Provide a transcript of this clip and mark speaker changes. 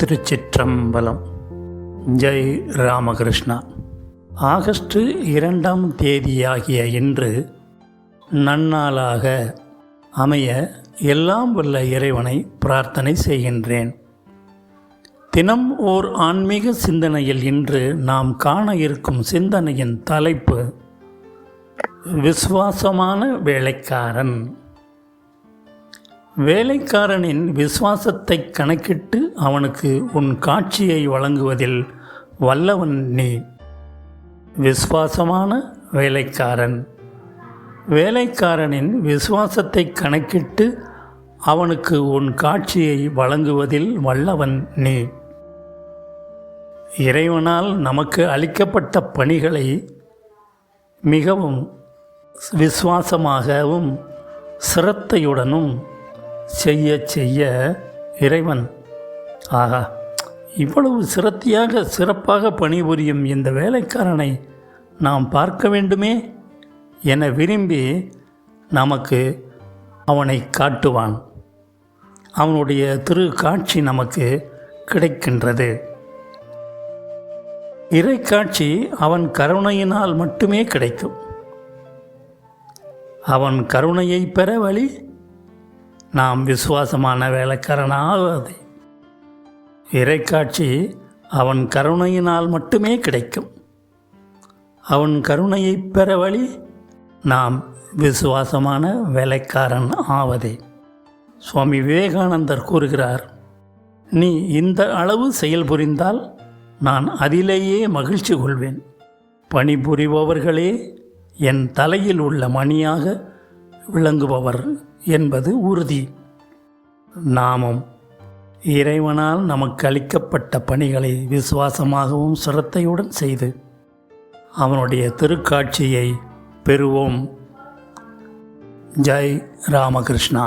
Speaker 1: திருச்சிற்றம்பலம். Jai Ramakrishna. August 2ஆம் தேதியாகிய இன்று நன்னாளாக அமைய எல்லாம் வல்ல இறைவனை பிரார்த்தனை செய்கின்றேன். தினம் ஓர் ஆன்மீக சிந்தனையில் இன்று நாம் காண இருக்கும் சிந்தனையின் தலைப்பு விசுவாசமான வேலைக்காரன். வேலைக்காரனின் விசுவாசத்தை கணக்கிட்டு அவனுக்கு உன் காட்சியை வழங்குவதில் வல்லவன் நீ. விசுவாசமான வேலைக்காரன். வேலைக்காரனின் விசுவாசத்தை கணக்கிட்டு அவனுக்கு உன் காட்சியை வழங்குவதில் வல்லவன் நீ. இறைவனால் நமக்கு அளிக்கப்பட்ட பணிகளை மிகவும் விசுவாசமாகவும் சிரத்தையுடனும் செய்ய இறைவன் ஆகா இவ்வளவு சிறப்பாக பணிபுரியும் இந்த வேலைக்காரனை நாம் பார்க்க வேண்டுமே என விரும்பி நமக்கு அவனை காட்டுவான். அவனுடைய திரு காட்சி நமக்கு கிடைக்கின்றது. இறை காட்சி அவன் கருணையினால் மட்டுமே கிடைக்கும். அவன் கருணையை பெற வழி நாம் விசுவாசமான வேலைக்காரனாவது. இறைக்காட்சி அவன் கருணையினால் மட்டுமே கிடைக்கும். அவன் கருணையை பெற வழி நாம் விசுவாசமான வேலைக்காரன் ஆவதே. சுவாமி விவேகானந்தர் கூறுகிறார், நீ இந்த அளவு செயல் புரிந்தால் நான் அதிலேயே மகிழ்ச்சி கொள்வேன். பணிபுரிபவர்களே என் தலையில் உள்ள மணியாக விளங்குபவர் என்பது உறுதி. நாமும் இறைவனால் நமக்கு அளிக்கப்பட்ட பணிகளை விசுவாசமாகவும் சிரத்தையுடன் செய்து அவனுடைய திருக்காட்சியை பெறுவோம். ஜெய் ராமகிருஷ்ணா.